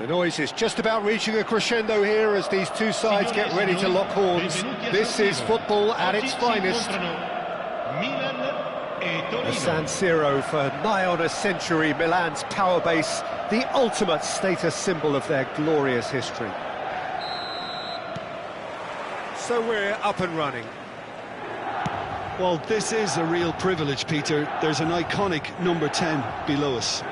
The noise is just about reaching a crescendo here as these two sides get ready to lock horns. This is football at its finest. The San Siro for nigh on a century, Milan's power base, the ultimate status symbol of their glorious history. So we're up and running. Well, this is a real privilege, Peter. There's an iconic number 10 below us.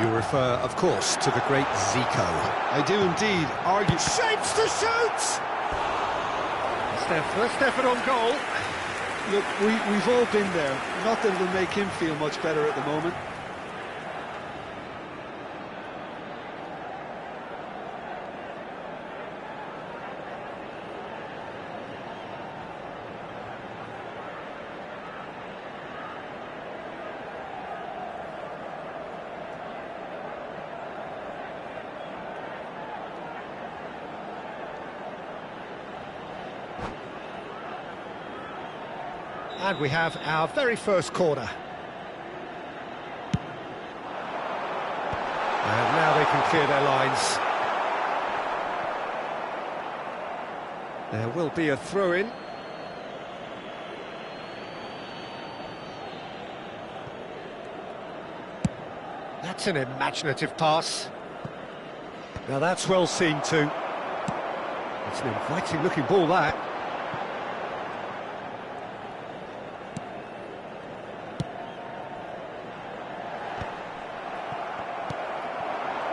You refer, of course, to the great Zico. I do indeed. Argue. Shapes to shoot! It's their first effort on goal. Look, we've all been there. Not that it'll make him feel much better at the moment. And we have our very first corner. And now they can clear their lines. There will be a throw-in. That's an imaginative pass. Now that's well seen too. It's an inviting-looking ball, that.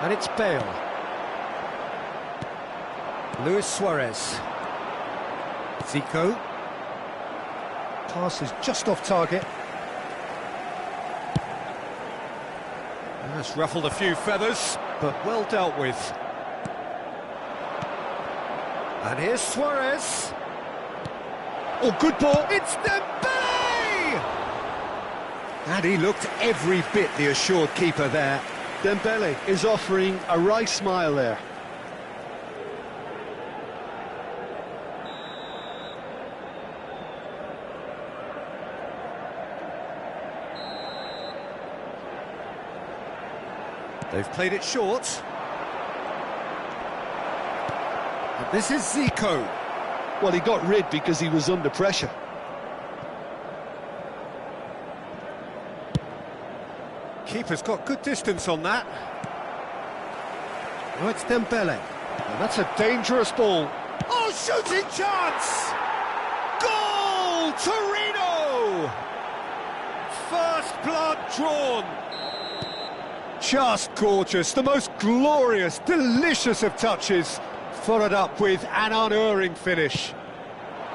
And it's Bale. Luis Suarez. Zico. Pass is just off target. That's ruffled a few feathers, but well dealt with. And here's Suarez. Oh, good ball. It's Dembele! And he looked every bit the assured keeper there. Dembele is offering a wry smile there. They've played it short. And this is Zico. Well, he got rid because he was under pressure. Keeper's got good distance on that. Now it's Dembele. And that's a dangerous ball. Oh, shooting chance! Goal! Torino! First blood drawn. Just gorgeous. The most glorious, delicious of touches. Followed up with an unerring finish.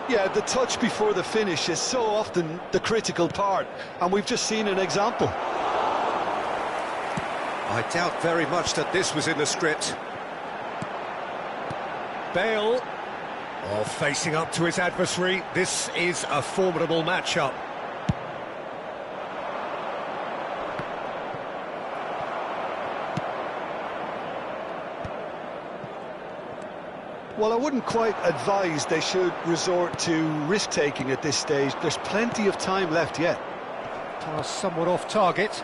Yeah, the touch before the finish is so often the critical part. And we've just seen an example. I doubt very much that this was in the script. Bale, facing up to his adversary. This is a formidable matchup. Well, I wouldn't quite advise they should resort to risk-taking at this stage. There's plenty of time left yet. Pass somewhat off target.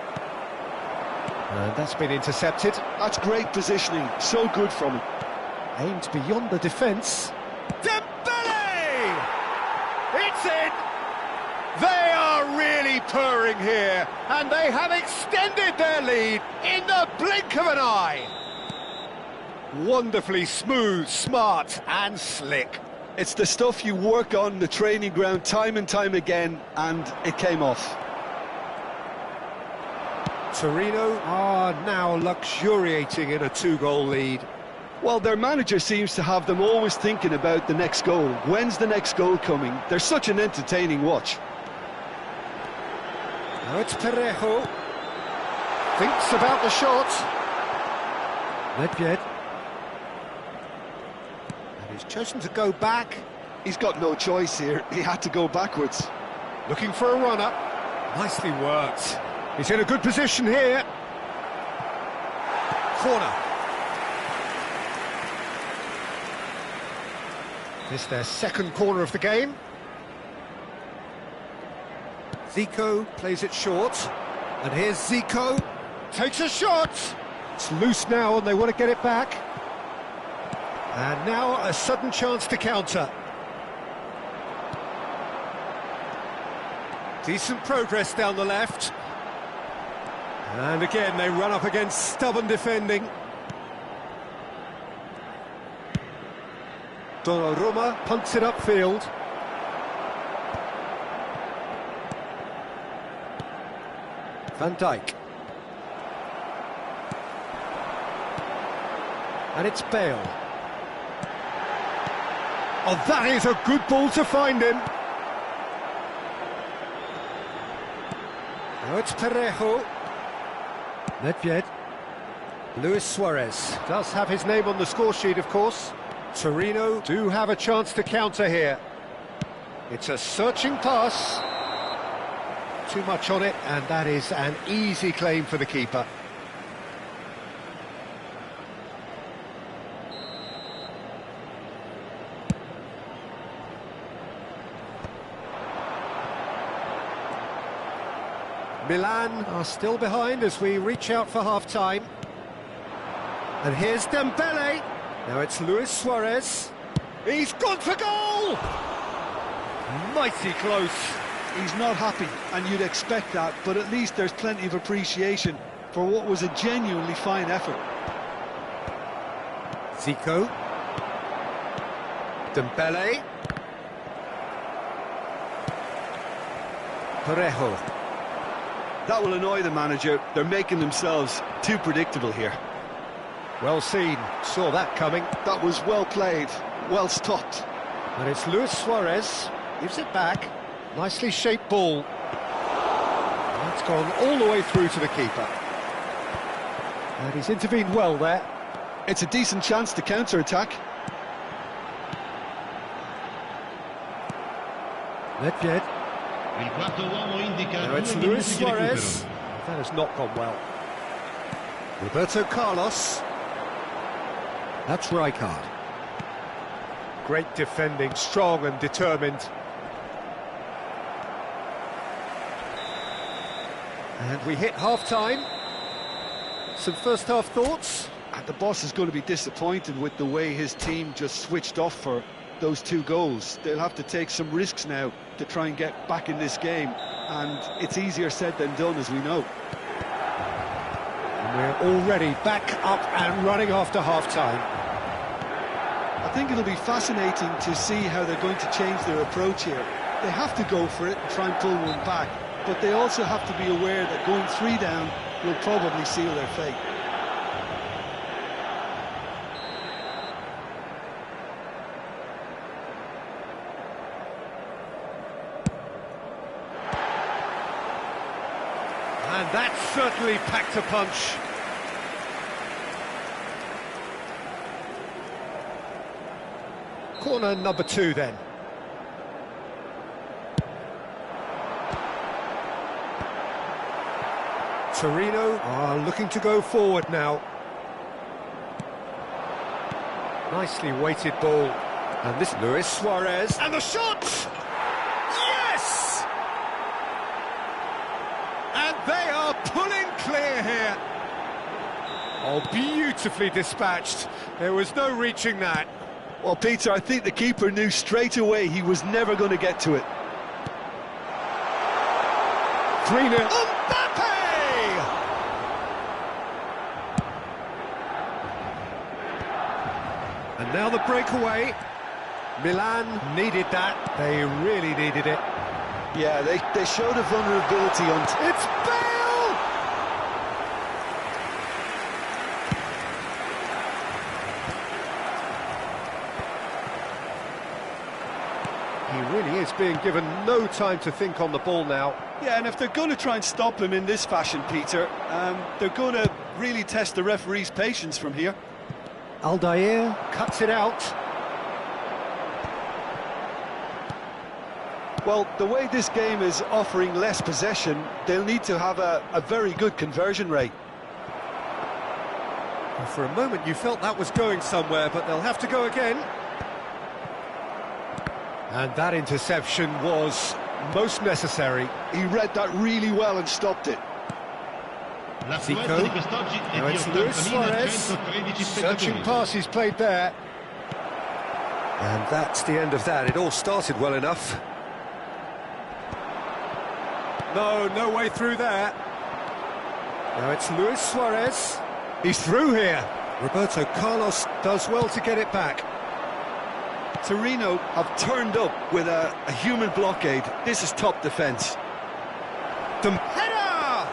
And that's been intercepted. That's great positioning, so good from him. Aimed beyond the defence. Dembele! It's in! They are really purring here, and they have extended their lead in the blink of an eye. Wonderfully smooth, smart and slick. It's the stuff you work on the training ground time and time again, and it came off. Torino are now luxuriating in a two-goal lead. Well, their manager seems to have them always thinking about the next goal. When's the next goal coming? They're such an entertaining watch. Now it's Parejo. Thinks about the shot. Nedved. And he's chosen to go back. He's got no choice here. He had to go backwards. Looking for a run-up. Nicely worked. He's in a good position here. Corner. This their second corner of the game. Zico plays it short. And here's Zico. Takes a shot. It's loose now and they want to get it back. And now a sudden chance to counter. Decent progress down the left. And again, they run up against stubborn defending. Donnarumma punts it upfield. Van Dijk. And it's Bale. Oh, that is a good ball to find him. Now it's Parejo. Nedved. Luis Suarez does have his name on the score sheet, of course. Torino do have a chance to counter here. It's a searching pass. Too much on it, and that is an easy claim for the keeper. Milan are still behind as we reach out for half-time. And here's Dembele. Now it's Luis Suarez. He's gone for goal! Mighty close. He's not happy, and you'd expect that, but at least there's plenty of appreciation for what was a genuinely fine effort. Zico. Dembele. Parejo. That will annoy the manager. They're making themselves too predictable here. Well seen, saw that coming. That was well played, well stopped. And it's Luis Suarez, gives it back. Nicely shaped ball. That's gone all the way through to the keeper. And he's intervened well there. It's a decent chance to counter-attack. Nedved. Now it's Luis Suarez. That has not gone well. Roberto Carlos. That's Rijkaard. Great defending, strong and determined. And we hit half-time. Some first-half thoughts? And the boss is going to be disappointed with the way his team just switched off for those two goals. They'll have to take some risks now to try and get back in this game. And it's easier said than done, as we know. And we're already back up and running after half-time. I think it'll be fascinating to see how they're going to change their approach here. They have to go for it and try and pull one back, but they also have to be aware that going 3 down will probably seal their fate. And that certainly packed a punch. Corner number 2 then. Torino are looking to go forward now. Nicely weighted ball. And this Luis Suarez. And the shot! Yes! And they are pulling clear here. Oh, beautifully dispatched. There was no reaching that. Well, Peter, I think the keeper knew straight away he was never going to get to it. 3-0. Mbappe! And now the breakaway. Milan needed that. They really needed it. Yeah, they showed a vulnerability on... It's Bale! He really is being given no time to think on the ball now. Yeah, and if they're going to try and stop him in this fashion, Peter, they're going to really test the referee's patience from here. Aldair cuts it out. Well, the way this game is offering less possession, they'll need to have a very good conversion rate. Well, for a moment you felt that was going somewhere, but they'll have to go again. And that interception was most necessary. He read that really well and stopped it. Zico. Now it's Luis Suarez. Searching pass he's played there. And that's the end of that. It all started well enough. No way through there. Now it's Luis Suarez. He's through here. Roberto Carlos does well to get it back. Torino have turned up with a human blockade. This is top defence. The header!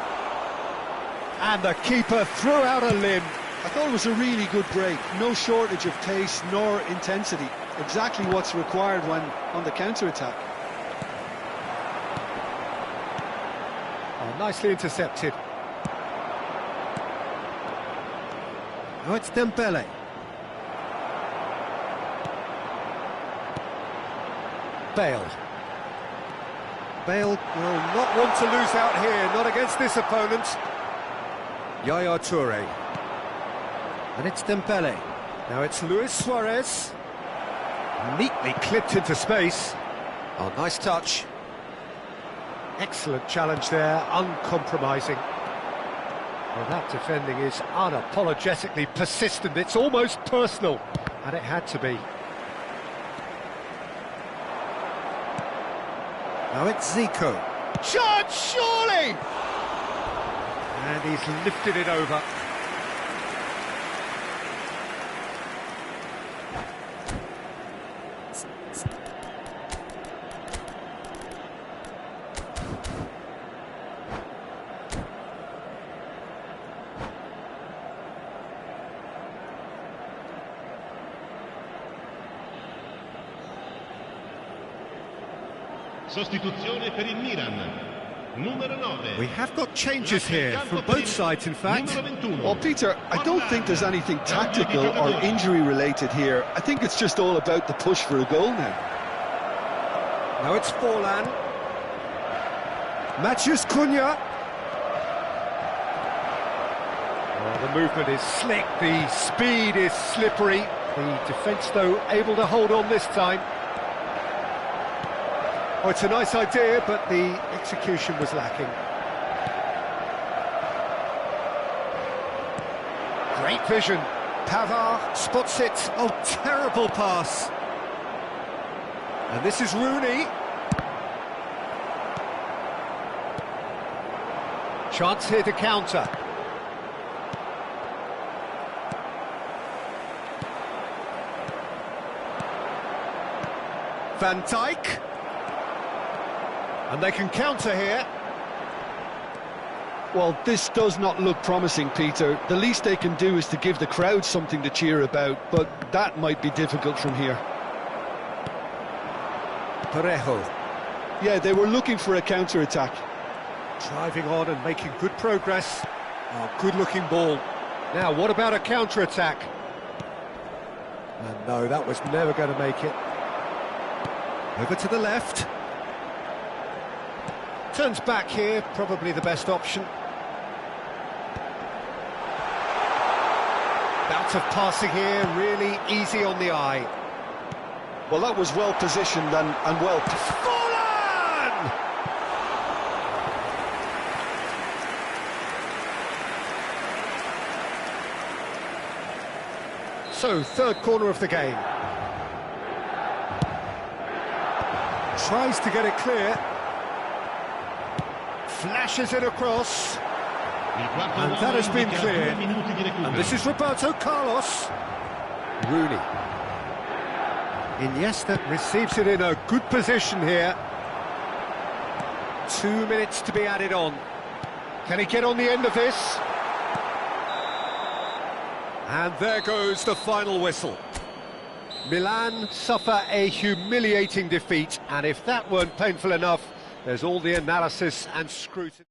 And the keeper threw out a limb. I thought it was a really good break. No shortage of pace nor intensity. Exactly what's required when on the counter-attack. Oh, nicely intercepted. Now it's Dembele. Bale. Bale will not want to lose out here, not against this opponent. Yaya Toure. And it's Dembele. Now it's Luis Suarez. Neatly clipped into space. Oh, nice touch. Excellent challenge there, uncompromising. Well, that defending is unapologetically persistent. It's almost personal, and it had to be. Now it's Zico. Chance, surely! And he's lifted it over. Sostituzione per il Milan. Numero 9. We have got changes here from both sides, in fact. Well, Peter, I don't think there's anything tactical or injury-related here. I think it's just all about the push for a goal now. Now it's Forlan. Matheus Cunha. Oh, the movement is slick, the speed is slippery. The defence, though, able to hold on this time. Oh, it's a nice idea, but the execution was lacking. Great vision. Pavard spots it. Oh, terrible pass. And this is Rooney. Chance here to counter. Van Dijk. And they can counter here. Well, this does not look promising, Peter. The least they can do is to give the crowd something to cheer about, but that might be difficult from here. Parejo. Yeah, they were looking for a counter-attack. Driving on and making good progress. Oh, good-looking ball. Now, what about a counter-attack? And no, that was never going to make it. Over to the left. Turns back here, probably the best option. Bout of passing here, really easy on the eye. Well, that was well positioned and well... Forlan! So, third corner of the game. Tries to get it clear. Flashes it across. And that has been cleared. And this is Roberto Carlos. Rooney. Iniesta receives it in a good position here. 2 minutes to be added on. Can he get on the end of this? And there goes the final whistle. Milan suffer a humiliating defeat, and if that weren't painful enough, there's all the analysis and scrutiny.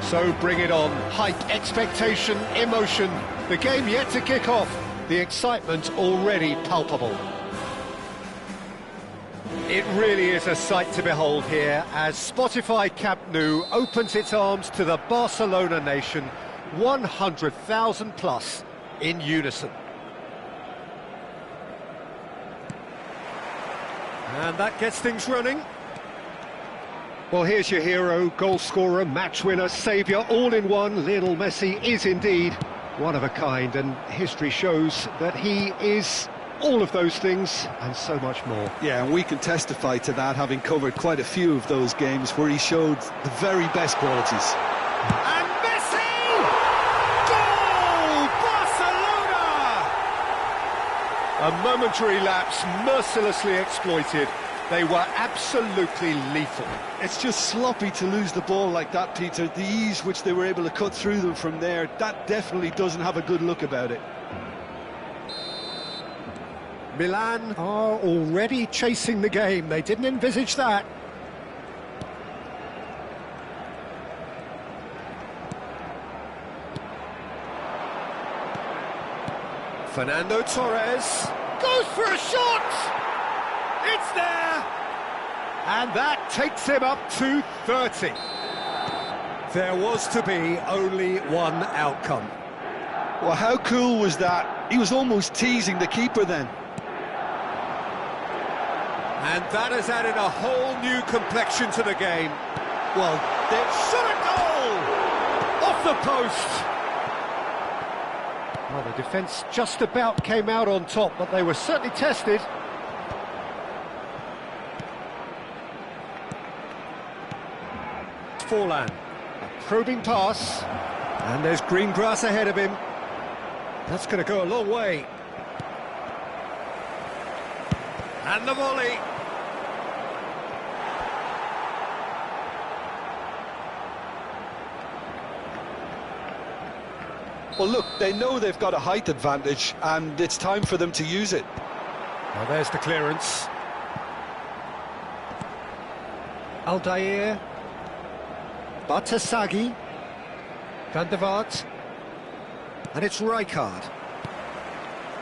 So bring it on. Hype, expectation, emotion. The game yet to kick off. The excitement already palpable. It really is a sight to behold here as Spotify Camp Nou opens its arms to the Barcelona nation, 100,000 plus in unison. And that gets things running. Well, here's your hero, goal scorer, match winner, saviour, all in one. Lionel Messi is indeed one of a kind, and history shows that he is all of those things and so much more. Yeah, and we can testify to that, having covered quite a few of those games where he showed the very best qualities. And Messi! Goal! Barcelona! A momentary lapse mercilessly exploited. They were absolutely lethal. It's just sloppy to lose the ball like that, Peter. The ease which they were able to cut through them from there, that definitely doesn't have a good look about it. Milan are already chasing the game. They didn't envisage that. Fernando Torres goes for a shot! It's there! And that takes him up to 30. There was to be only one outcome. Well, how cool was that? He was almost teasing the keeper then. And that has added a whole new complexion to the game. Well, they've shot a goal! Off the post! Well, the defence just about came out on top, but they were certainly tested. Forlan, a probing pass, and there's green grass ahead of him. That's going to go a long way. And the volley. Well, look, they know they've got a height advantage, and it's time for them to use it. Well, there's the clearance. Aldair. Batasagi, Van der Vaart, and it's Rijkaard.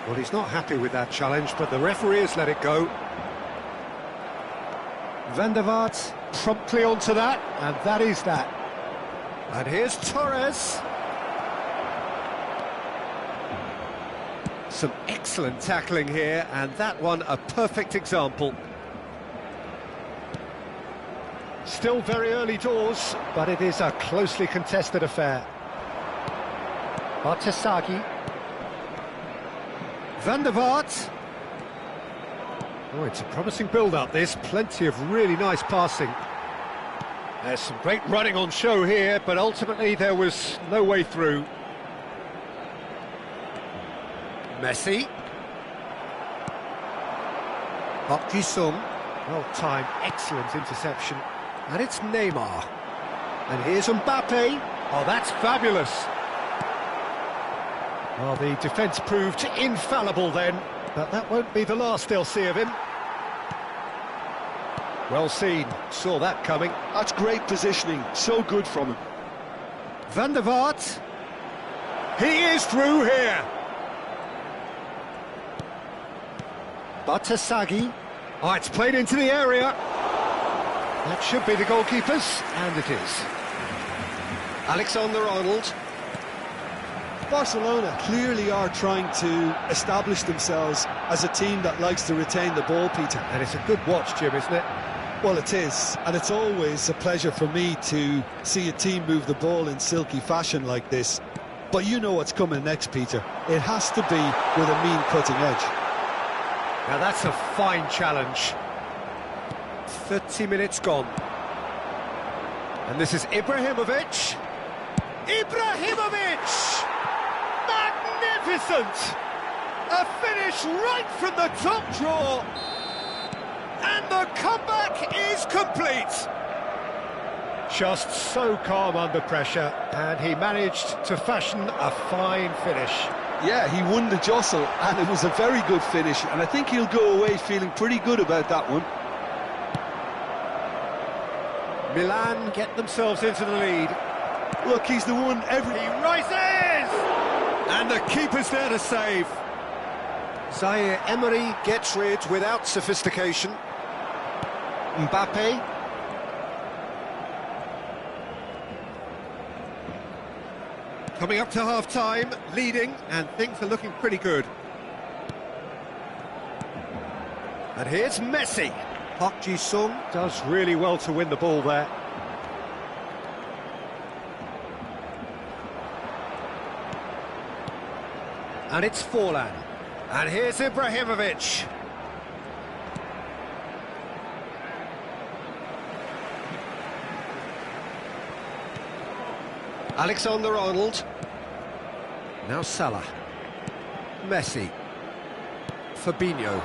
Well, he's not happy with that challenge, but the referee has let it go. Van der Vaart promptly onto that, and that is that. And here's Torres. Some excellent tackling here, and that one a perfect example. Still very early doors, but it is a closely contested affair. Bartesaghi. Van der Vaart. Oh, it's a promising build-up, this. Plenty of really nice passing. There's some great running on show here, but ultimately there was no way through. Messi. Park Ji-sung. Well-timed, excellent interception. And it's Neymar. And here's Mbappe. Oh, that's fabulous. Well, the defence proved infallible then, but that won't be the last they'll see of him. Well seen, saw that coming. That's great positioning, so good from him. Van der Vaart. He is through here. Bartesaghi. Oh, it's played into the area. That should be the goalkeeper's, and it is. Alexander-Arnold. Barcelona clearly are trying to establish themselves as a team that likes to retain the ball, Peter. And it's a good watch, Jim, isn't it? Well, it is, and it's always a pleasure for me to see a team move the ball in silky fashion like this. But you know what's coming next, Peter. It has to be with a mean cutting edge. Now that's a fine challenge. 30 minutes gone. And this is Ibrahimovic. Ibrahimovic! Magnificent! A finish right from the top drawer. And the comeback is complete. Just so calm under pressure, and he managed to fashion a fine finish. Yeah, he won the jostle, and it was a very good finish, and I think he'll go away feeling pretty good about that one. Milan get themselves into the lead. Look, he's the one He rises! And the keeper's there to save. Zaire Emery gets rid without sophistication. Mbappe. Coming up to half-time, leading, and things are looking pretty good. And here's Messi. Park Ji-sung does really well to win the ball there. And it's Forlan. And here's Ibrahimovic. Alexander-Arnold. Now Salah. Messi. Fabinho.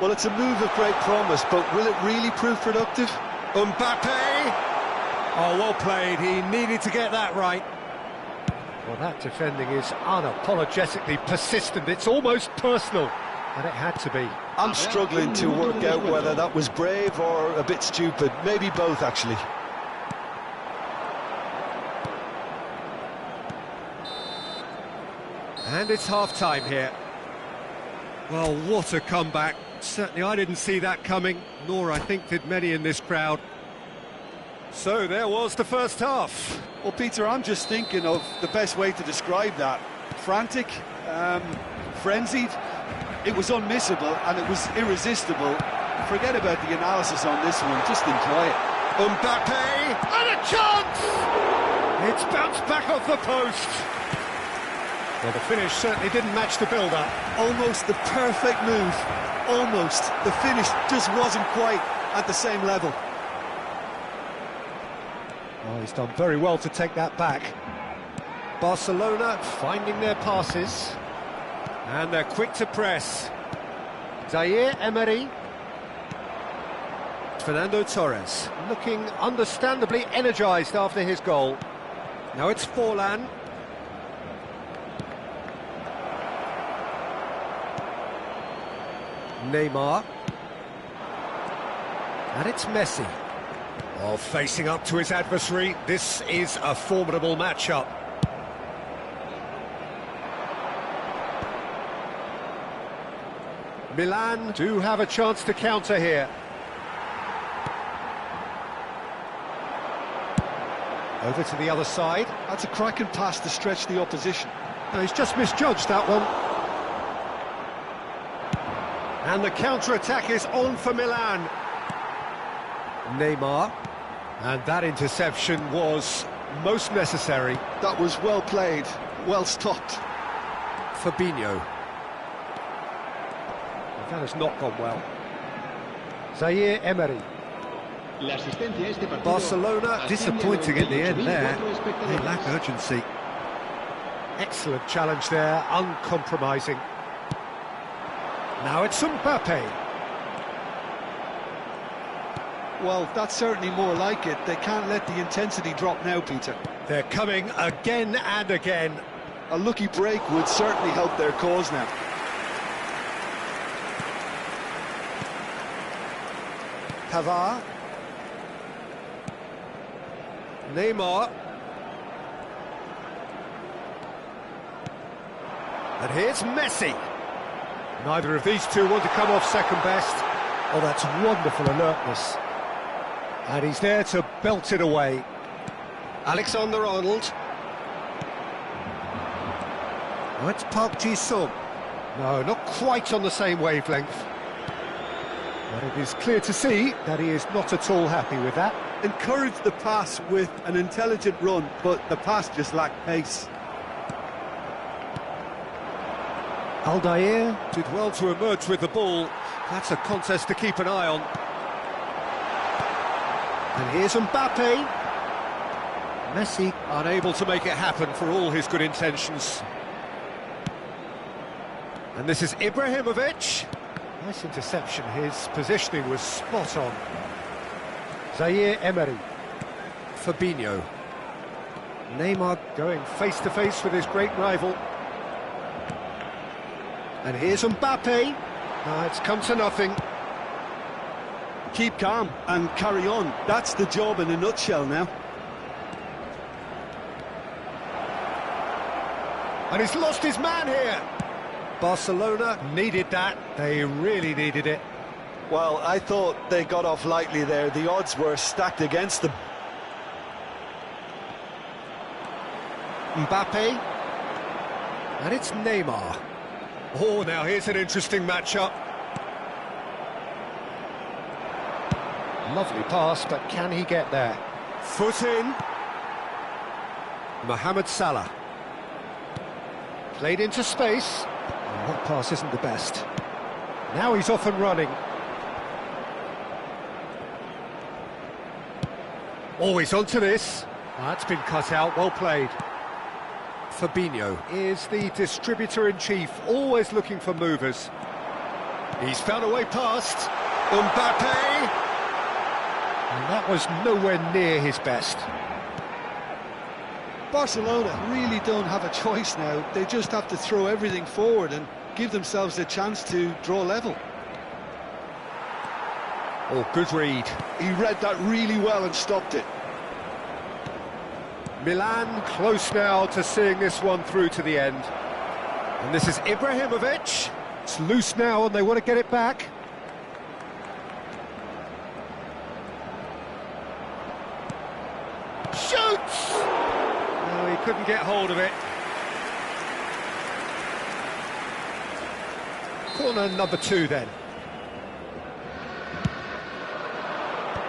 Well, it's a move of great promise, but will it really prove productive? Mbappe! Oh, well played. He needed to get that right. Well, that defending is unapologetically persistent. It's almost personal, and it had to be. I'm struggling to work out whether that was brave or a bit stupid. Maybe both, actually. And it's half-time here. Well, what a comeback. Certainly I didn't see that coming, nor I think did many in this crowd. So there was the first half. Well, Peter, I'm just thinking of the best way to describe that. Frantic, frenzied. It was unmissable and it was irresistible. Forget about the analysis on this one, just enjoy it. Mbappe, and a chance! It's bounced back off the post. Well, the finish certainly didn't match the build-up. Almost the perfect move. Almost. The finish just wasn't quite at the same level. Oh, he's done very well to take that back. Barcelona finding their passes. And they're quick to press. Zaire Emery. Fernando Torres, looking understandably energised after his goal. Now it's Forlan. Neymar. And it's Messi. Oh, facing up to his adversary, this is a formidable matchup. Milan do have a chance to counter here. Over to the other side. That's a cracking pass to stretch the opposition. No, he's just misjudged that one. And the counter-attack is on for Milan. Neymar. And that interception was most necessary. That was well played, well stopped. Fabinho. That has not gone well. Zaire Emery. Barcelona disappointing in the end there. They lack urgency. Excellent challenge there, uncompromising. Now it's Mbappe. Well, that's certainly more like it. They can't let the intensity drop now, Peter. They're coming again and again. A lucky break would certainly help their cause now. Pavard. Neymar. And here's Messi. Neither of these two want to come off second best. Oh, that's wonderful alertness. And he's there to belt it away. Alexander-Arnold. Oh, it's Park Ji-sung. No, not quite on the same wavelength. But it is clear to see that he is not at all happy with that. Encouraged the pass with an intelligent run, but the pass just lacked pace. Aldair did well to emerge with the ball. That's a contest to keep an eye on. And here's Mbappe. Messi unable to make it happen for all his good intentions. And this is Ibrahimovic. Nice interception, his positioning was spot on. Zaire Emery. Fabinho. Neymar going face-to-face with his great rival. And here's Mbappe. It's come to nothing. Keep calm and carry on. That's the job in a nutshell now. And he's lost his man here. Barcelona needed that. They really needed it. Well, I thought they got off lightly there. The odds were stacked against them. Mbappe. And it's Neymar. Oh, now here's an interesting matchup. Lovely pass, but can he get there? Foot in. Mohamed Salah. Played into space. And that pass isn't the best. Now he's off and running. Always onto this. That's been cut out, well played. Fabinho is the distributor-in-chief, always looking for movers. He's found a way past. Mbappe! And that was nowhere near his best. Barcelona really don't have a choice now. They just have to throw everything forward and give themselves a chance to draw level. Oh, good read. He read that really well and stopped it. Milan close now to seeing this one through to the end. And this is Ibrahimovic. It's loose now and they want to get it back. Shoots! No, he couldn't get hold of it. Corner number 2 then.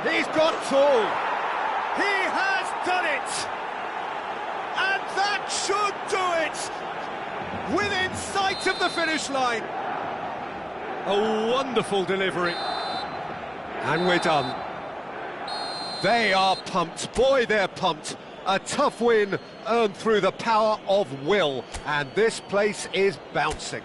He's got full. He has done it. And that should do it. Within sight of the finish line. A wonderful delivery. And we're done. They are pumped. Boy, they're pumped. A tough win earned through the power of will. And this place is bouncing.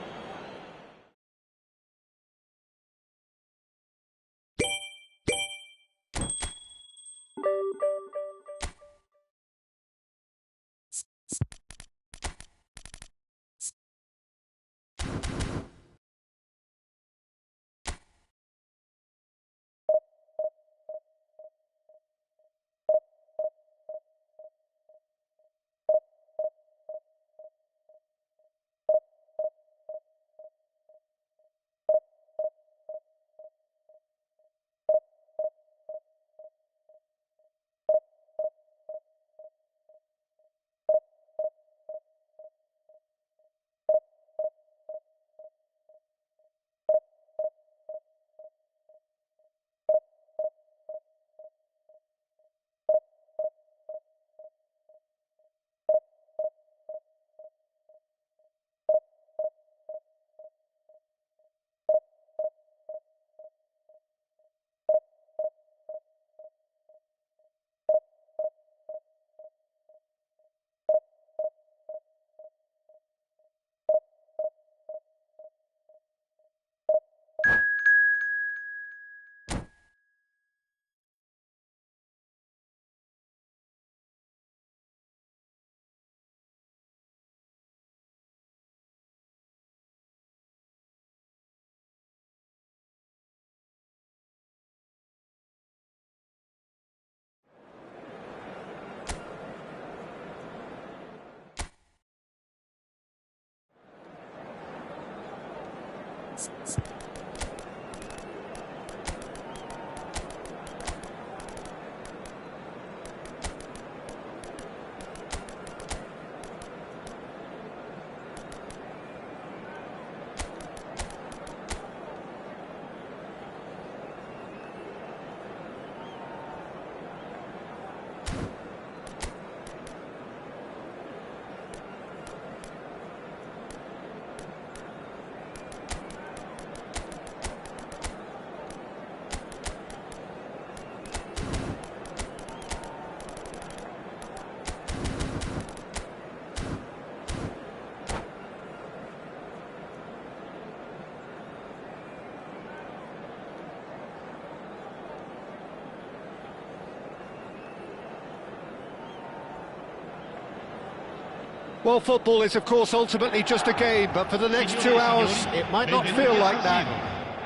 Well, football is, of course, ultimately just a game, but for the next 2 hours, it might not feel like that.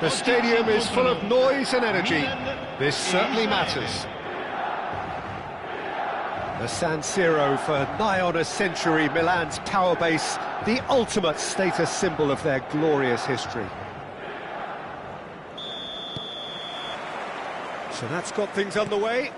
The stadium is full of noise and energy. This certainly matters. The San Siro for nigh on a century, Milan's power base, the ultimate status symbol of their glorious history. So that's got things underway.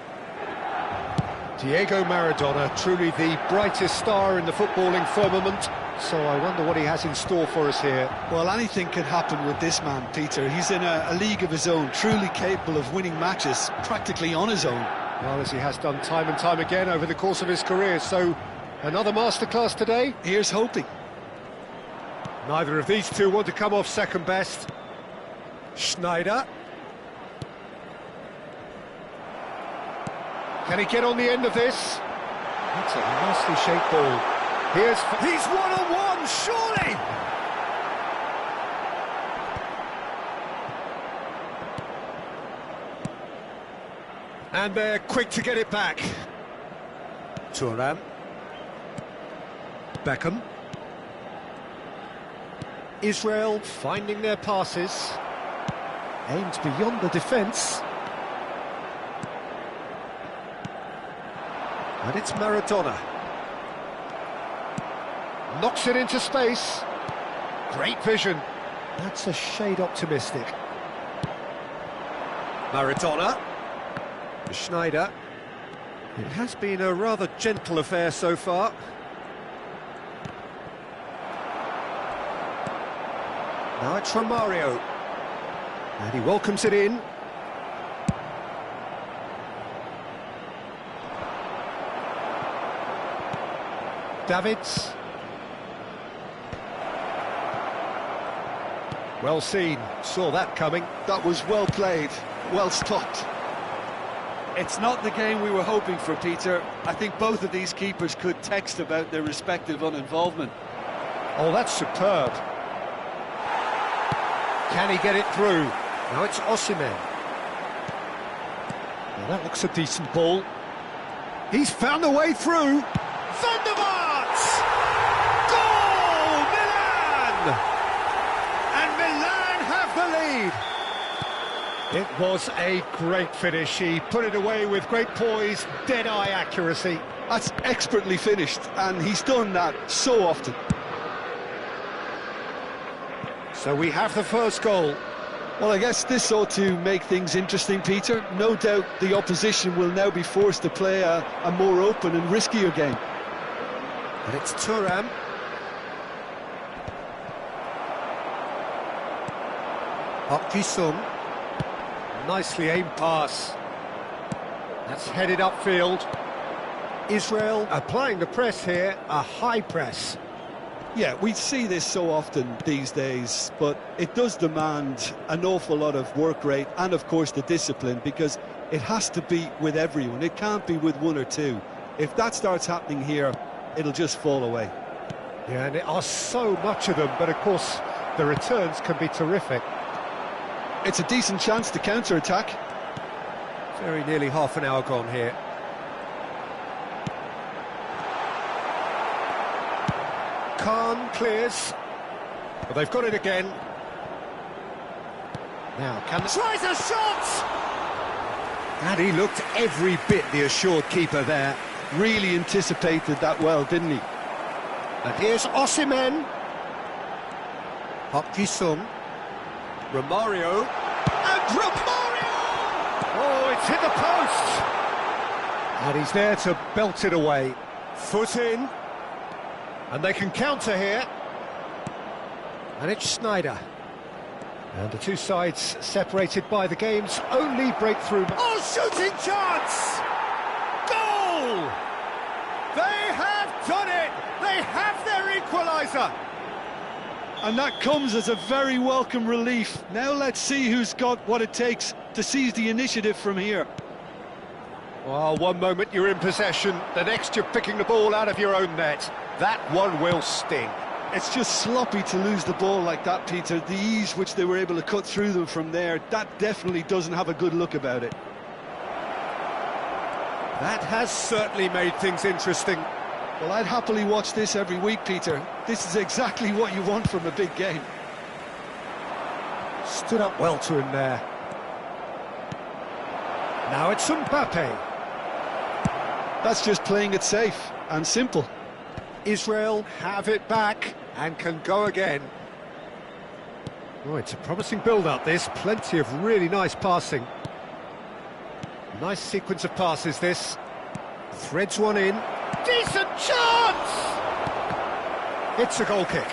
Diego Maradona, truly the brightest star in the footballing firmament, so I wonder what he has in store for us here. Well, anything can happen with this man, Peter. He's in a league of his own, truly capable of winning matches, practically on his own. Well, as he has done time and time again over the course of his career, so another masterclass today? Here's hoping. Neither of these two want to come off second best. Schneider. Can he get on the end of this? That's a nicely shaped ball. He's one-on-one, surely! And they're quick to get it back. Thuram. Beckham. Israel finding their passes. Aimed beyond the defence. And it's Maradona. Knocks it into space. Great vision. That's a shade optimistic. Maradona. Schneider. It has been a rather gentle affair so far. Now it's Romario. And he welcomes it in. Davids. Well seen, saw that coming. That was well played, well stopped. It's not the game we were hoping for, Peter. I think both of these keepers could text about their respective uninvolvement. Oh, that's superb. Can he get it through? Now it's Osimhen. Now that looks a decent ball. He's found a way through. Van der Vaart! Goal! Milan! And Milan have the lead. It was a great finish. He put it away with great poise, dead-eye accuracy. That's expertly finished, and he's done that so often. So we have the first goal. Well, I guess this ought to make things interesting, Peter. No doubt the opposition will now be forced to play a more open and riskier game. And it's Thuram. Park Ji-sung. Nicely aimed pass. That's headed upfield. Israel applying the press here, a high press. Yeah, we see this so often these days, but it does demand an awful lot of work rate and, of course, the discipline, because it has to be with everyone. It can't be with one or two. If that starts happening here, it'll just fall away. Yeah, and there are so much of them, but, of course, the returns can be terrific. It's a decent chance to counter-attack. Very nearly half an hour gone here. Khan clears. But they've got it again. Now, tries a shot! And he looked every bit the assured keeper there. Really anticipated that well, didn't he? And here's Osimhen. Park Ji-sung. Romario. And Romario! Oh, it's hit the post! And he's there to belt it away. Foot in. And they can counter here. And it's Schneider. And the two sides separated by the game's only breakthrough. Oh, shooting chance! Goal! They have done it! They have their equaliser! And that comes as a very welcome relief. Now let's see who's got what it takes to seize the initiative from here. Well, one moment you're in possession, the next you're picking the ball out of your own net. That one will sting. It's just sloppy to lose the ball like that, Peter. The ease which they were able to cut through them from there, that definitely doesn't have a good look about it. That has certainly made things interesting. Well, I'd happily watch this every week, Peter. This is exactly what you want from a big game. Stood up well to him there. Now it's Mbappe. That's just playing it safe and simple. Israel have it back and can go again. Oh, it's a promising build-up, this. Plenty of really nice passing. Nice sequence of passes, this. Threads one in. Decent chance! It's a goal kick.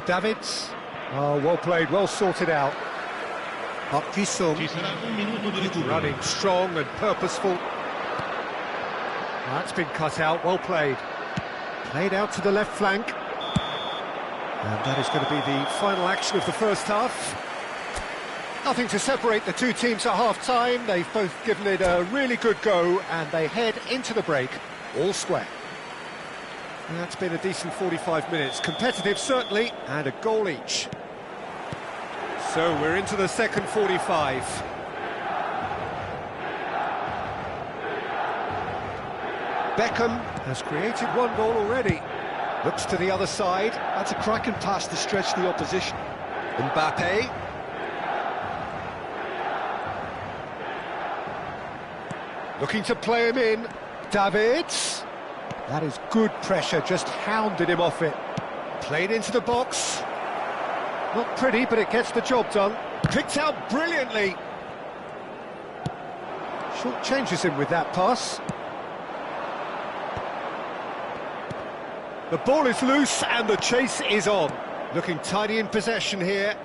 Davids. Oh, well played, well sorted out. Up Jisung. Ci sarà un minuto di recupero. Running strong and purposeful. That's been cut out, well played. Played out to the left flank. And that is going to be the final action of the first half. Nothing to separate the two teams at half-time. They've both given it a really good go, and they head into the break all square. And that's been a decent 45 minutes. Competitive, certainly, and a goal each. So we're into the second 45. Beckham has created one goal already. Looks to the other side. That's a cracking pass to stretch the opposition. Mbappe. Looking to play him in. Davids. That is good pressure, just hounded him off it. Played into the box. Not pretty, but it gets the job done. Picked out brilliantly. Short changes him with that pass. The ball is loose and the chase is on. Looking tidy in possession here.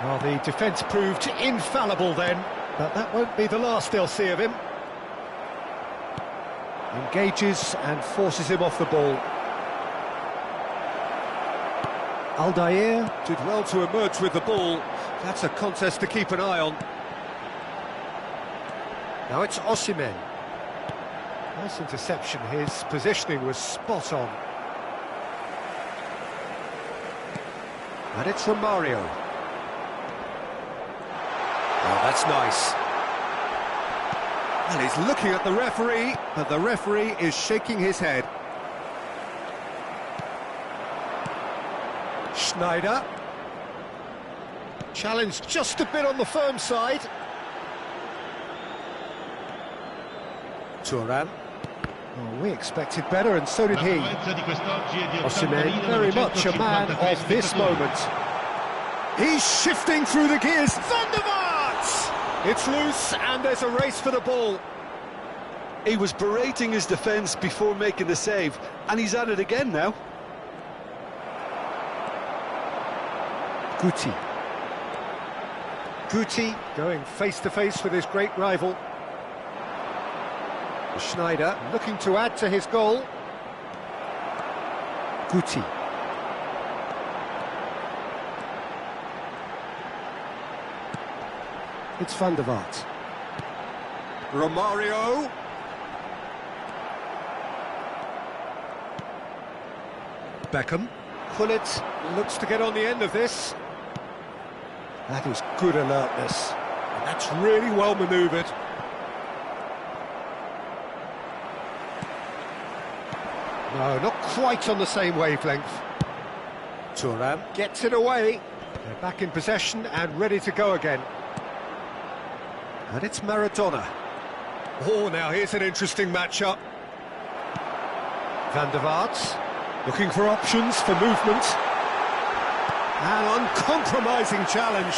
Well, the defence proved infallible then, but that won't be the last they'll see of him. Engages and forces him off the ball. Aldair did well to emerge with the ball. That's a contest to keep an eye on. Now it's Osimhen. Nice interception, his positioning was spot on. And it's Romario. Oh, that's nice. And he's looking at the referee, but the referee is shaking his head. Schneider. Challenged just a bit on the firm side. Thuram. Oh, we expected better, and so did he. Osimhen, very much a man of this moment. He's shifting through the gears. Van der Vaart! It's loose, and there's a race for the ball. He was berating his defence before making the save, and he's at it again now. Guti. Guti going face-to-face with his great rival. Schneider looking to add to his goal. Guti. It's Van der Vaart. Romario. Beckham. Gullit looks to get on the end of this. That is good alertness. And that's really well manoeuvred. No, not quite on the same wavelength. Thuram gets it away. They're back in possession and ready to go again. And it's Maradona. Oh, now here's an interesting matchup. Van der Vaart, looking for options for movement. An uncompromising challenge.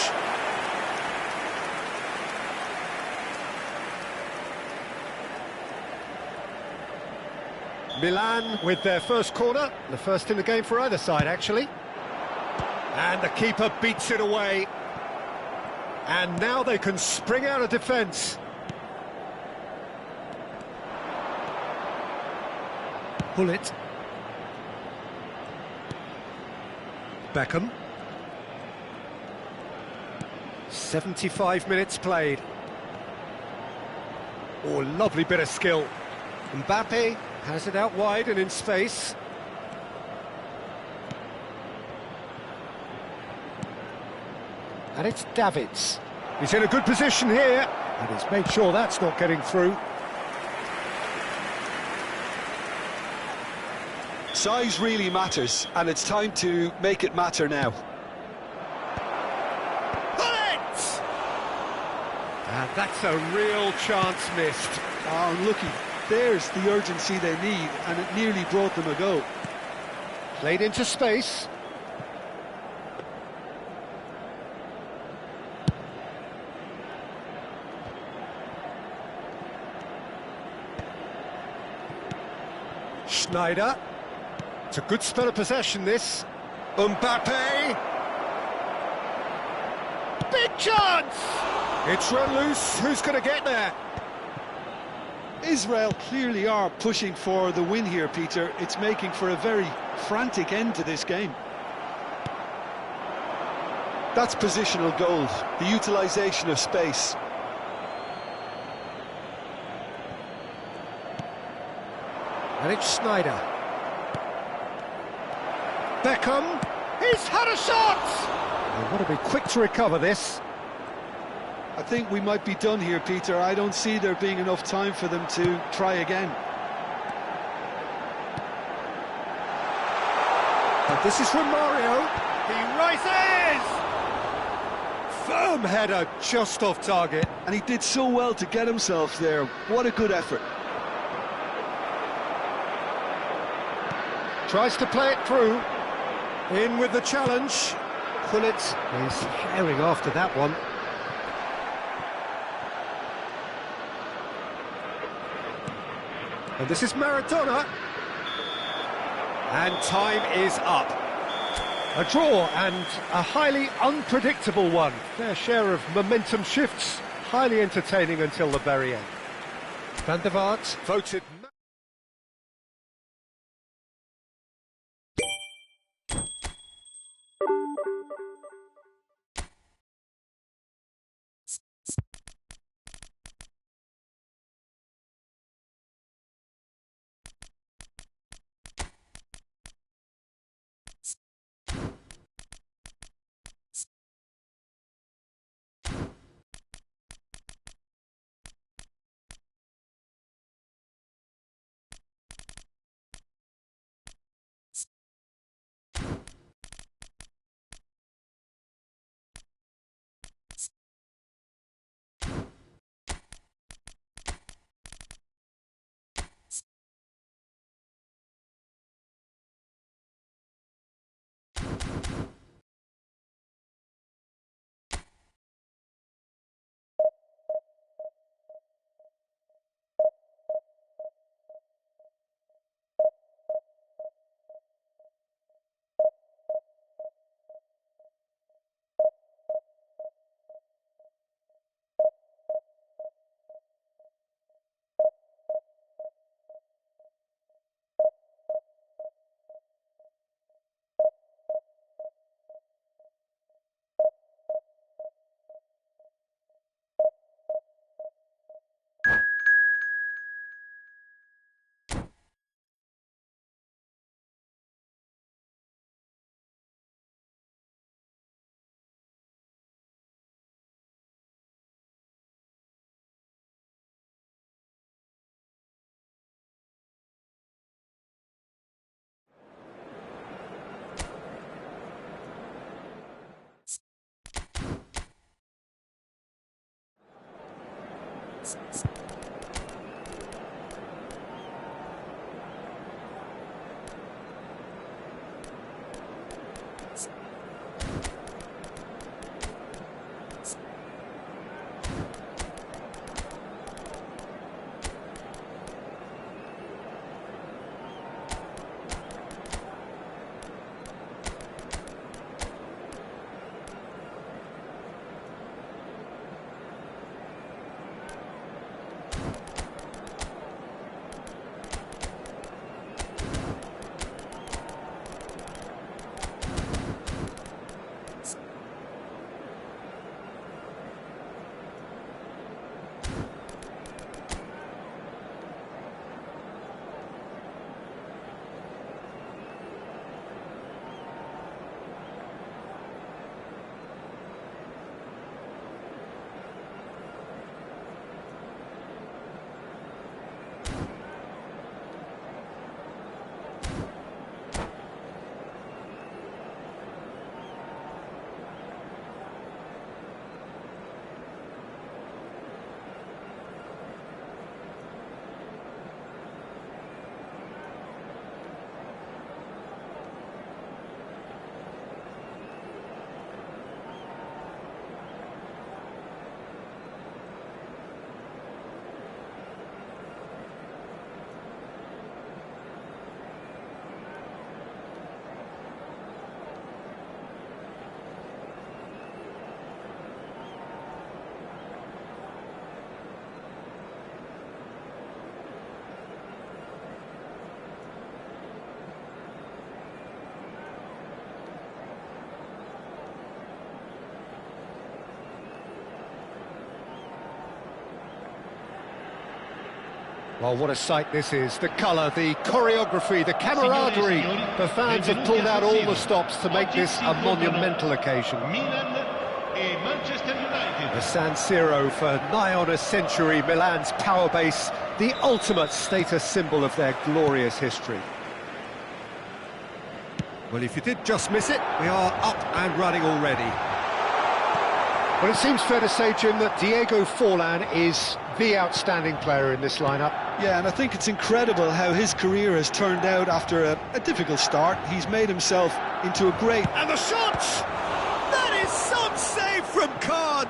Milan with their first corner, the first in the game for either side, actually. And the keeper beats it away. And now they can spring out of defence. Pull it. Beckham. 75 minutes played. Oh, lovely bit of skill. Mbappe has it out wide and in space. And it's Davids. He's in a good position here, and he's made sure that's not getting through. Size really matters, and it's time to make it matter now. Pull it! And that's a real chance missed. Oh, unlucky. There's the urgency they need, and it nearly brought them a goal. Played into space. Schneider. It's a good spell of possession, this. Mbappe. Big chance! It's run loose. Who's going to get there? Israel clearly are pushing for the win here, Peter. It's making for a very frantic end to this game. That's positional gold, the utilisation of space. And it's Schneider. Beckham. He's had a shot! They've got to be quick to recover this. I think we might be done here, Peter. I don't see there being enough time for them to try again. And this is from Mario. He rises! Firm header just off target. And he did so well to get himself there. What a good effort. Tries to play it through. In with the challenge. Pullet is herring after that one. And this is Maradona. And time is up. A draw and a highly unpredictable one. Fair share of momentum shifts. Highly entertaining until the very end. Van der Vaart voted... Well, what a sight this is. The colour, the choreography, the camaraderie. The fans have pulled out all the stops to make this a monumental occasion. The San Siro for nigh on a century, Milan's power base, the ultimate status symbol of their glorious history. Well, if you did just miss it, we are up and running already. Well, it seems fair to say, Jim, that Diego Forlan is the outstanding player in this lineup. Yeah, and I think it's incredible how his career has turned out after a difficult start. He's made himself into a great... And the shot! That is some save from Khan!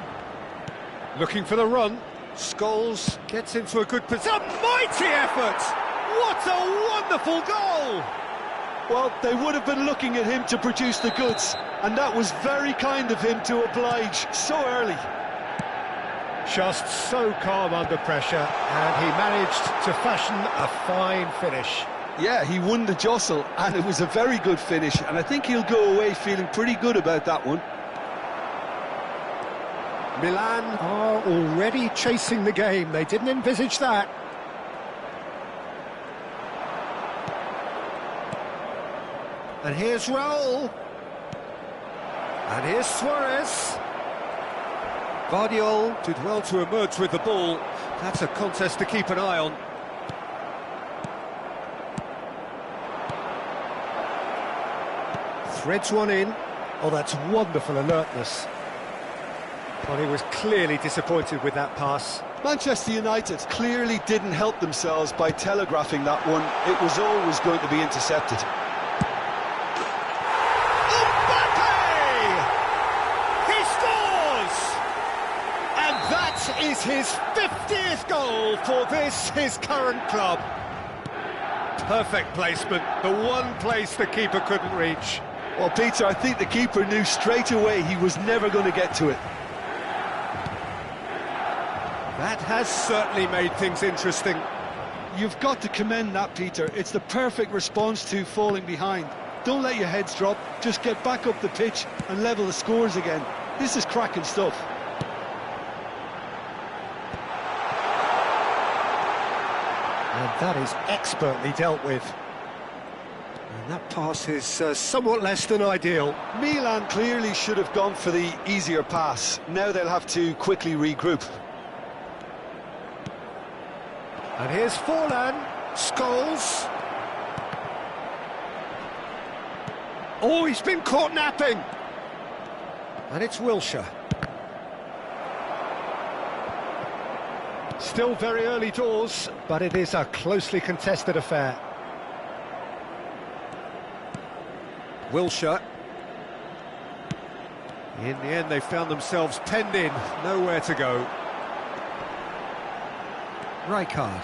Looking for the run. Scholes gets into a good position. A mighty effort! What a wonderful goal! Well, they would have been looking at him to produce the goods, and that was very kind of him to oblige so early. Just so calm under pressure, and he managed to fashion a fine finish. Yeah, he won the jostle, and it was a very good finish, and I think he'll go away feeling pretty good about that one. Milan are already chasing the game. They didn't envisage that. And here's Raul. And here's Suarez. Guardiola did well to emerge with the ball. That's a contest to keep an eye on. Threads one in. Oh, that's wonderful alertness. Well, he was clearly disappointed with that pass. Manchester United clearly didn't help themselves by telegraphing that one. It was always going to be intercepted. That is his 50th goal for this, his current club. Perfect placement, the one place the keeper couldn't reach. Well, Peter, I think the keeper knew straight away he was never going to get to it. That has certainly made things interesting. You've got to commend that, Peter. It's the perfect response to falling behind. Don't let your heads drop, just get back up the pitch and level the scores again. This is cracking stuff. And that is expertly dealt with. And that pass is somewhat less than ideal. Milan clearly should have gone for the easier pass. Now they'll have to quickly regroup. And here's Forlan. Scholes. Oh, he's been caught napping. And it's Wilshere. Still very early doors, but it is a closely contested affair. Wilshere. In the end, they found themselves penned in, nowhere to go. Rijkaard.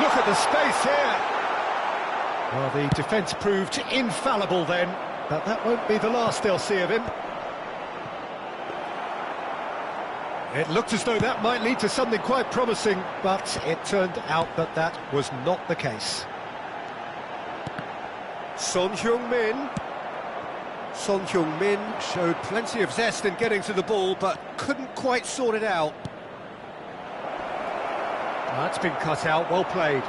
Look at the space here. Well, the defence proved infallible then, but that won't be the last they'll see of him. It looked as though that might lead to something quite promising, but it turned out that that was not the case. Son Heung-min. Son Heung-min showed plenty of zest in getting to the ball, but couldn't quite sort it out. That's been cut out, well played.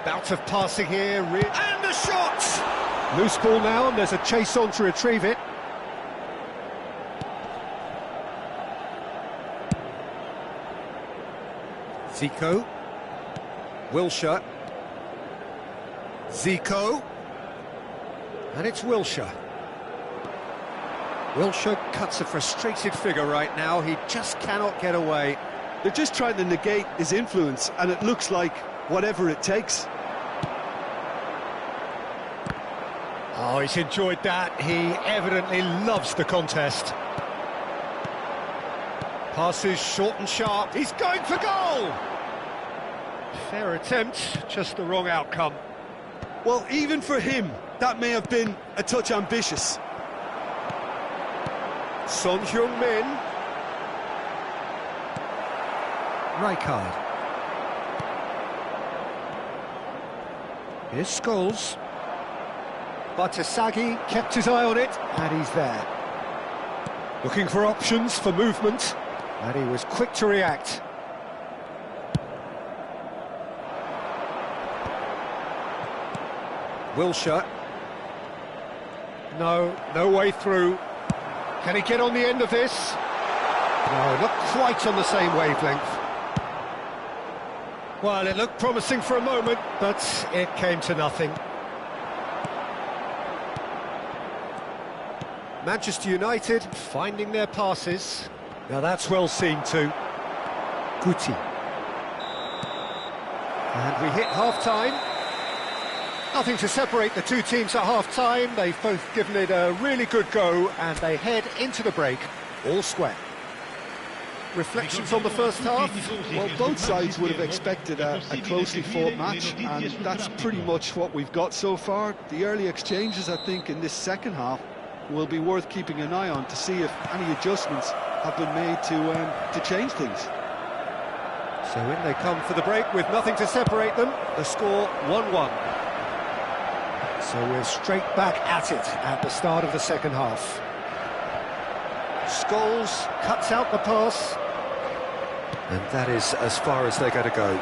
Bout of passing here, and the shot! Loose ball now, and there's a chase on to retrieve it. Zico. Wilshere. Zico. And it's Wilshere. Wilshere cuts a frustrated figure right now. He just cannot get away. They're just trying to negate his influence, and it looks like whatever it takes. Oh, he's enjoyed that. He evidently loves the contest. Passes short and sharp. He's going for goal! Fair attempt, just the wrong outcome. Well, even for him, that may have been a touch ambitious. Son Heung-min. Rijkaard. Here's Scholes. Batasagi kept his eye on it, and he's there. Looking for options for movement, and he was quick to react. Wilshere. No way through. Can he get on the end of this? No, not quite on the same wavelength. Well, it looked promising for a moment, but it came to nothing. Manchester United finding their passes. Now that's well seen too. Guti. And we hit half-time. Nothing to separate the two teams at half-time. They've both given it a really good go, and they head into the break all square. Reflections on the first half? Well, both sides would have expected a closely fought match, and that's pretty much what we've got so far. The early exchanges, I think, in this second half will be worth keeping an eye on to see if any adjustments have been made to change things. So in they come for the break with nothing to separate them. The score 1-1. So we're straight back at it at the start of the second half. Scholes cuts out the pass. And that is as far as they're going to go.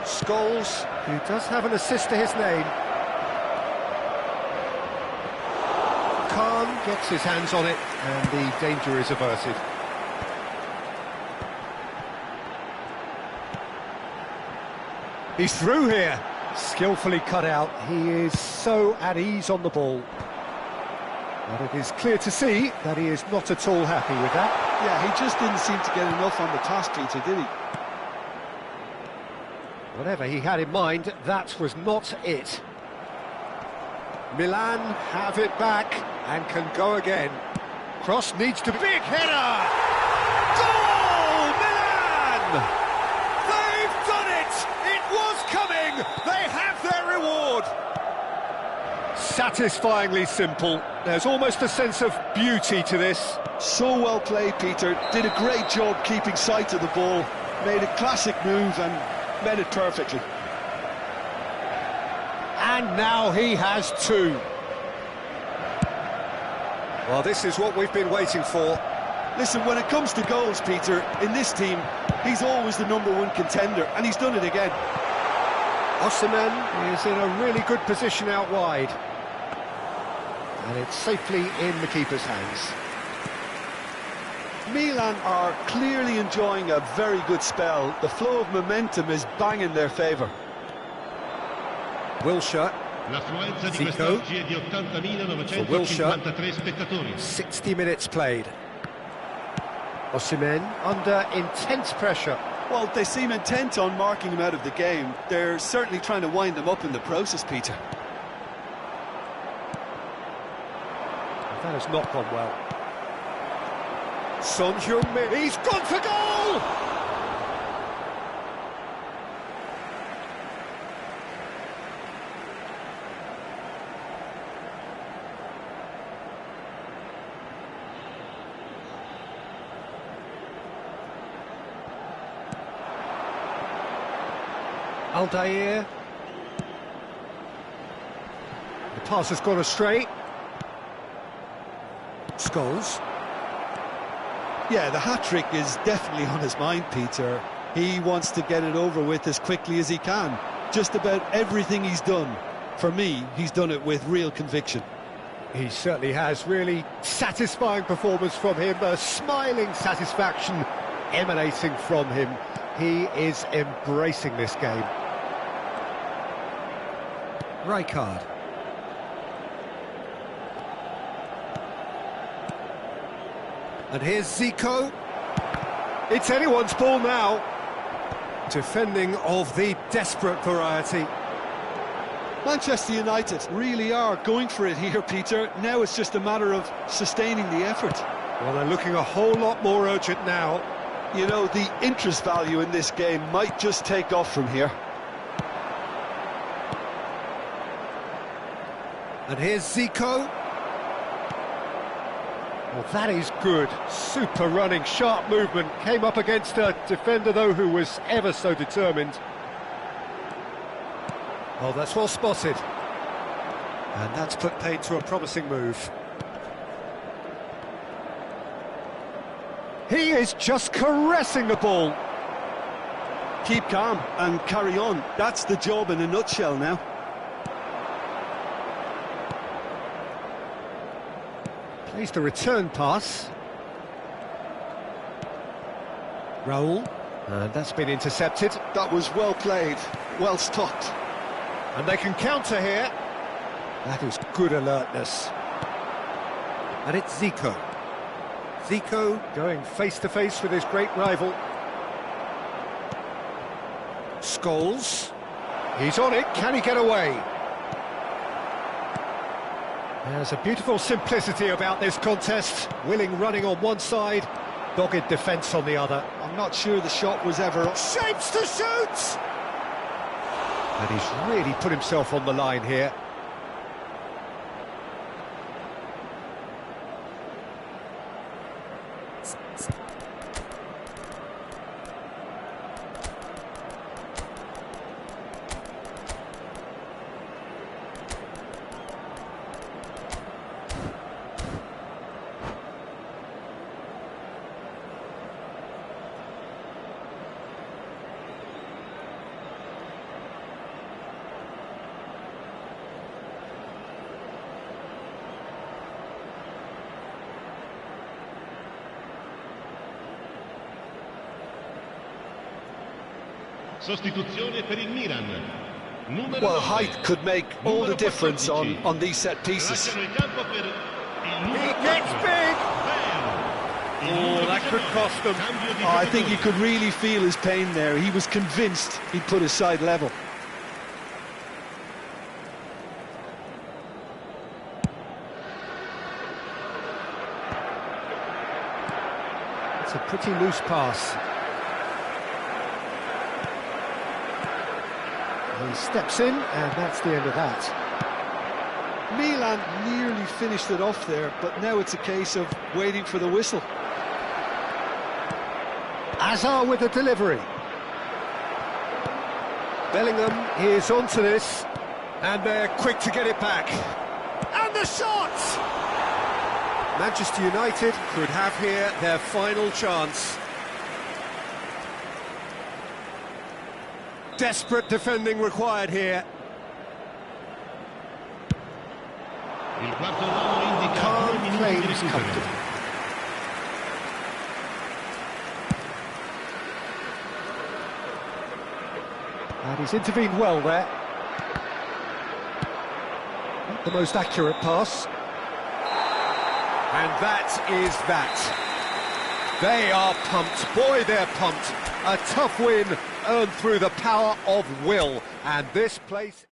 Scholes, who does have an assist to his name. Khan gets his hands on it, and the danger is averted. He's through here. Skillfully cut out. He is so at ease on the ball. But it is clear to see that he is not at all happy with that. Yeah, he just didn't seem to get enough on the task, Peter, did he? Whatever he had in mind, that was not it. Milan have it back and can go again. Cross needs to be... Big header! Goal! Milan! They've done it! It was coming! They have their reward! Satisfyingly simple. There's almost a sense of beauty to this. So well played, Peter. Did a great job keeping sight of the ball. Made a classic move and met it perfectly. And now he has two. Well, this is what we've been waiting for. Listen, when it comes to goals, Peter, in this team, he's always the #1 contender, and he's done it again. Osimhen is in a really good position out wide. And it's safely in the keeper's hands. Milan are clearly enjoying a very good spell. The flow of momentum is bang in their favour. Wilshere. L'affluenza di Zico. quest'oggi è di For Wilshere. 80.953 spettatori. 60 minutes played. Osimhen under intense pressure. Well, they seem intent on marking him out of the game. They're certainly trying to wind him up in the process, Peter. That has not gone well. Son Heung-min, he's gone for goal! Aldair. The pass has gone astray. Scholes. Yeah, the hat-trick is definitely on his mind, Peter. He wants to get it over with as quickly as he can. Just about everything he's done, for me, he's done it with real conviction. He certainly has. Really satisfying performance from him. A smiling satisfaction emanating from him. He is embracing this game. Rijkaard. And here's Zico. It's anyone's ball now. Defending of the desperate variety. Manchester United really are going for it here, Peter. Now it's just a matter of sustaining the effort. Well, they're looking a whole lot more urgent now. You know, the interest value in this game might just take off from here. And here's Zico. Well, that is good. Super running, sharp movement. Came up against a defender, though, who was ever so determined. Oh, that's well spotted. And that's put paid to a promising move. He is just caressing the ball. Keep calm and carry on. That's the job in a nutshell now. Plays the return pass. Raul. And that's been intercepted. That was well played, well stopped. And they can counter here. That is good alertness. And it's Zico. Zico going face-to-face with his great rival. Scholes. He's on it. Can he get away? There's a beautiful simplicity about this contest. Willing running on one side, dogged defence on the other. I'm not sure the shot was ever... Shapes to shoot! And he's really put himself on the line here. Sostituzione per il Milan. Well, height could make all the difference on these set pieces. He gets big! Oh, that could cost them. Oh, I think you could really feel his pain there. He was convinced he'd put his side level. It's a pretty loose pass. He steps in, and that's the end of that. Milan nearly finished it off there, but now it's a case of waiting for the whistle. Hazard with the delivery. Bellingham is onto this, and they're quick to get it back. And the shot! Manchester United could have here their final chance. Desperate defending required here. Il quarto uomo indica 2 Calm minuti di claims recupero. comfortable. And he's intervened well there. the most accurate pass. And that is that. They are pumped. Boy, they're pumped. A tough win earned through the power of will. And this place...